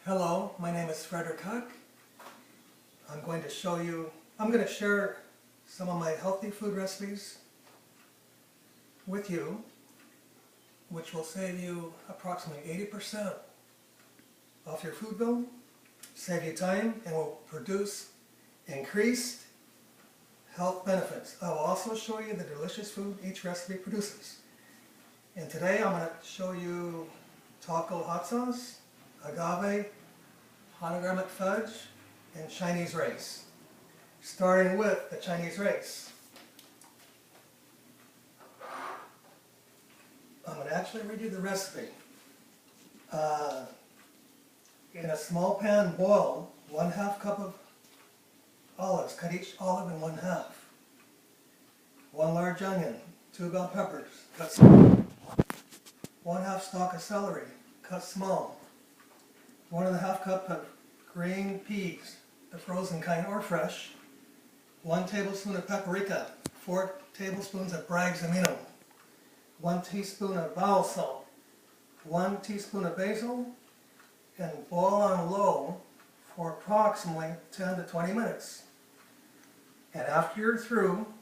Hello, my name is Huck. I'm going to share some of my healthy food recipes with you, which will save you approximately 80% off your food bill, save you time, and will produce increased health benefits. I will also show you the delicious food each recipe produces. And today I'm going to show you taco hot sauce, agave, pomegranate fudge, and Chinese rice. Starting with the Chinese rice. I'm going to actually read you the recipe. In a small pan, boil 1/2 cup of olives. Cut each olive in 1/2. 1 large onion, 2 bell peppers, cut small. 1/2 stalk of celery, cut small. 1½ cup of green peas, the frozen kind or fresh. 1 tablespoon of paprika, 4 tablespoons of Bragg's amino, 1 teaspoon of bowel salt, 1 teaspoon of basil, and boil on low for approximately 10 to 20 minutes. And after you're through,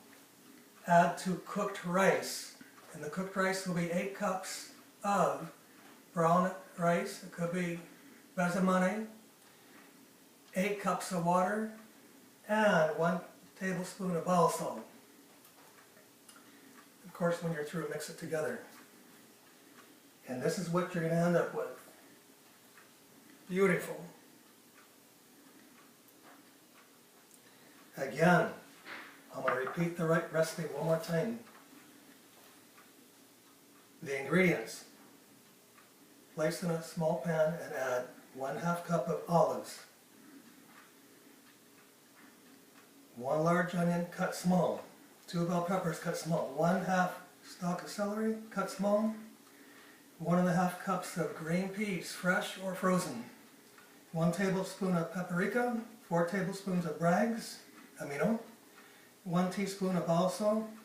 add to cooked rice. And the cooked rice will be 8 cups of brown rice. It could be basmati, 8 cups of water, and 1 tablespoon of bowel salt. Of course, when you're through, mix it together. And this is what you're going to end up with. Beautiful. Again, I'm going to repeat the right recipe one more time. The ingredients. Place in a small pan and add 1/2 cup of olives, 1 large onion cut small, 2 bell peppers cut small, 1/2 stalk of celery cut small, 1½ cups of green peas, fresh or frozen, 1 tablespoon of paprika, 4 tablespoons of Bragg's amino, 1 teaspoon of balsam,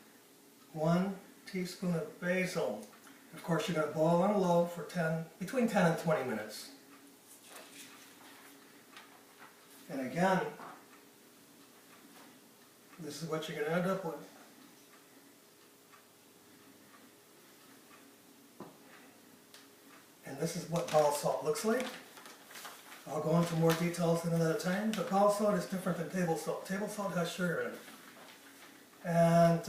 1 teaspoon of basil. Of course, you're going to boil on low for between 10 and 20 minutes. And again, this is what you're going to end up with. And this is what bowel salt looks like. I'll go into more details at another time, but bowel salt is different than table salt. Table salt has sugar in it. And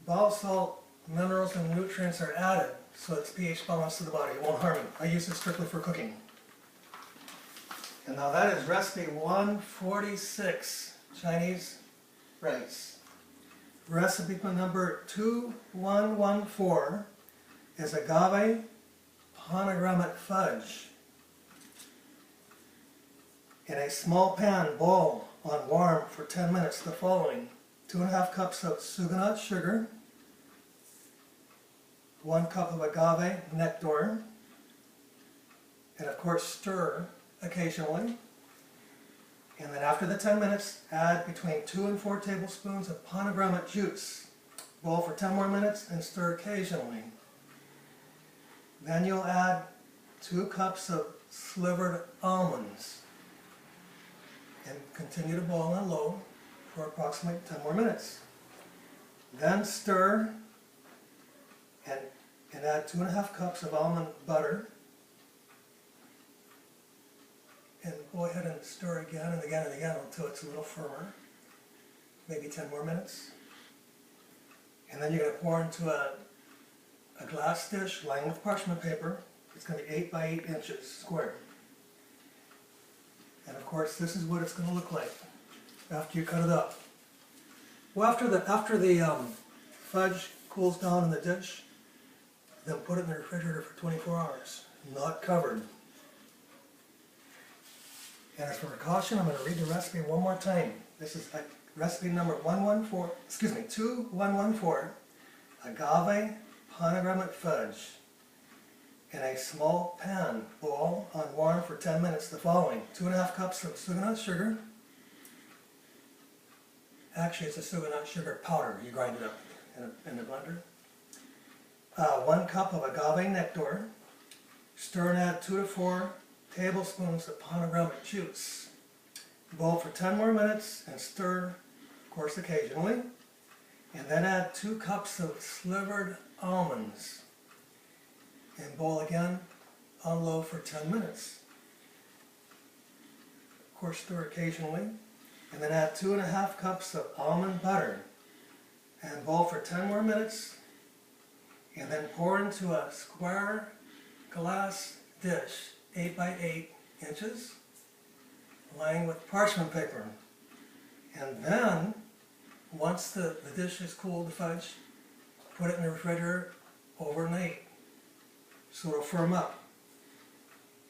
bowel salt, minerals and nutrients are added, so it's pH balanced to the body. It won't harm you. I use it strictly for cooking. And now that is recipe 146, Chinese rice. Recipe number 2114 is agave pomegranate fudge. In a small pan, boil on warm for 10 minutes the following: 2½ cups of sucanat sugar, 1 cup of agave nectar, and of course stir occasionally. And then after the 10 minutes, add between 2 and 4 tablespoons of pomegranate juice. Boil for 10 more minutes and stir occasionally. Then you'll add 2 cups of slivered almonds and continue to boil on low for approximately 10 more minutes. Then stir and add 2½ cups of almond butter. And go ahead and stir again and again and again until it's a little firmer. Maybe 10 more minutes. And then you're going to pour into a glass dish lined with parchment paper. It's going to be 8 by 8 inches square. And of course, this is what it's going to look like after you cut it up. Well, after the fudge cools down in the dish, then put it in the refrigerator for 24 hours, not covered. And as for precaution, I'm going to read the recipe one more time. This is recipe number 2114, agave pomegranate fudge. In a small pan, boil on warm for 10 minutes the following: 2½ cups of sucanat sugar. Actually, it's a sucanat sugar powder. You grind it up in a blender. 1 cup of agave nectar. Stir and add 2 to 4 tablespoons of panoramic juice. Boil for 10 more minutes and stir, of course, occasionally. And then add 2 cups of slivered almonds. And boil again on low for 10 minutes. Of course, stir occasionally. And then add 2½ cups of almond butter. And boil for 10 more minutes. And then pour into a square glass dish, 8 by 8 inches, lined with parchment paper. And then, once the dish is cooled, the fudge, put it in the refrigerator overnight so it'll firm up.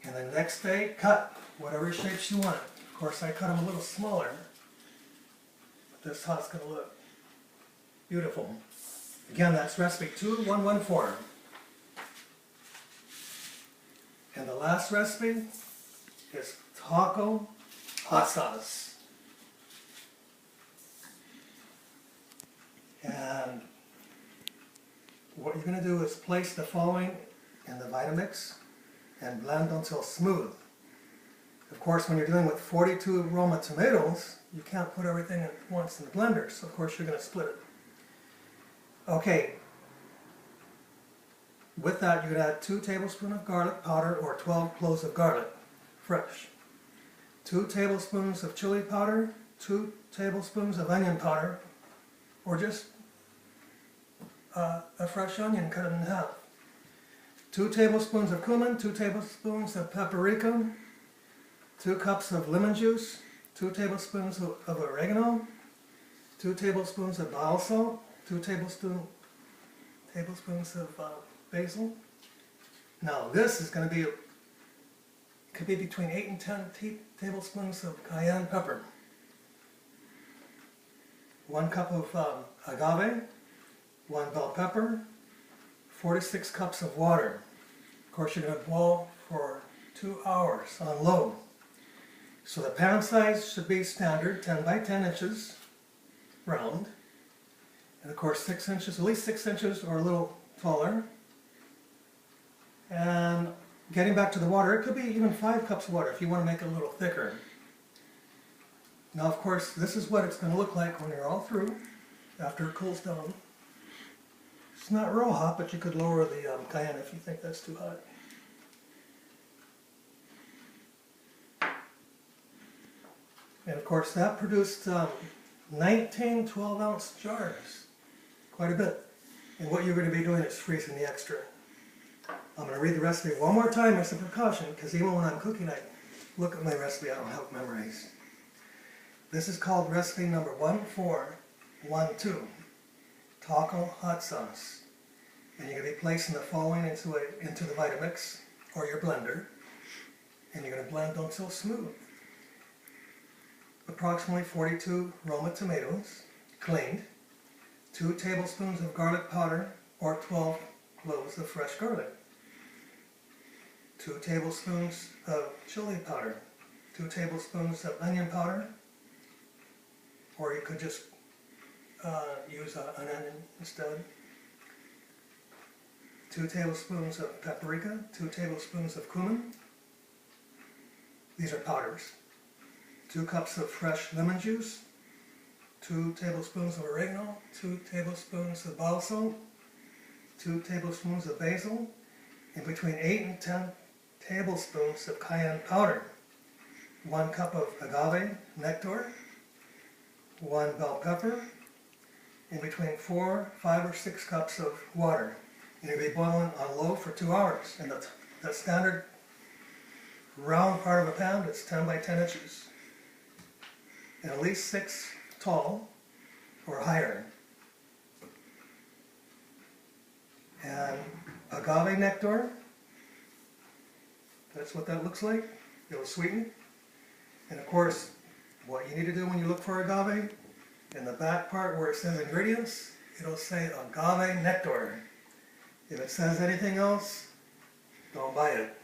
And the next day, cut whatever shapes you want. Of course, I cut them a little smaller, but this is how it's going to look. Beautiful. Again, that's recipe 2114. And the last recipe is taco hot sauce. And what you're going to do is place the following in the Vitamix and blend until smooth. Of course, when you're dealing with 42 Roma tomatoes, you can't put everything at once in the blender, so of course you're going to split it. Okay, with that you're going to add 2 tablespoons of garlic powder or 12 cloves of garlic, fresh. 2 tablespoons of chili powder, 2 tablespoons of onion powder, or just a fresh onion cut in half. 2 tablespoons of cumin, 2 tablespoons of paprika, 2 cups of lemon juice, 2 tablespoons of oregano, 2 tablespoons of dill salt, 2 tablespoons of basil. Now this is going to be, could be between 8 and 10 tablespoons of cayenne pepper. 1 cup of agave, 1 bell pepper, 46 cups of water. Of course you're going to boil for 2 hours on low. So the pan size should be standard, 10 by 10 inches, round. And of course 6 inches, at least 6 inches or a little taller. And getting back to the water, it could be even 5 cups of water if you want to make it a little thicker. Now of course this is what it's going to look like when you're all through, after it cools down. It's not real hot, but you could lower the cayenne if you think that's too hot. And of course that produced 19 12-ounce jars, quite a bit. And what you're going to be doing is freezing the extra. I'm going to read the recipe one more time as a precaution, because even when I'm cooking I look at my recipe, I don't have it memorized. This is called recipe number 1412, taco hot sauce. And you're going to be placing the following into the Vitamix or your blender, and you're going to blend until smooth. Approximately 42 Roma tomatoes, cleaned, 2 tablespoons of garlic powder or 12 cloves of fresh garlic, 2 tablespoons of chili powder, 2 tablespoons of onion powder, or you could just use an onion instead, 2 tablespoons of paprika, 2 tablespoons of cumin, these are powders, 2 cups of fresh lemon juice, 2 tablespoons of oregano, 2 tablespoons of dill salt, 2 tablespoons of basil, and between 8 and 10 tablespoons of cayenne powder, 1 cup of agave nectar, 1 bell pepper, and between 4, 5, or 6 cups of water. And you'll be boiling on low for 2 hours. And the standard round part of a pan is 10 by 10 inches. And at least 6 tall or higher. And agave nectar, that's what that looks like. It'll sweeten. And of course, what you need to do when you look for agave, in the back part where it says ingredients, it'll say agave nectar. If it says anything else, don't buy it.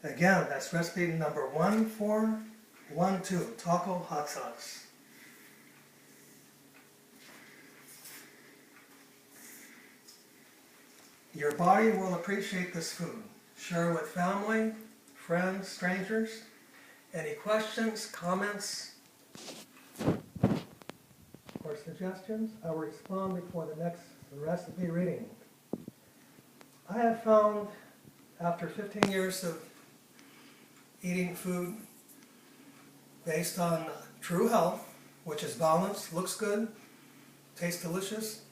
Again, that's recipe number 1412, taco hot sauce. Your body will appreciate this food. Share with family, friends, strangers. Any questions, comments, or suggestions? I will respond before the next recipe reading. I have found, after 15 years of eating food based on true health, which is balanced, looks good, tastes delicious,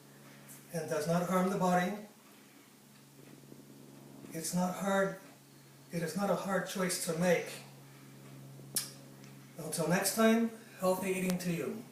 and does not harm the body, it is not a hard choice to make. Until next time, healthy eating to you.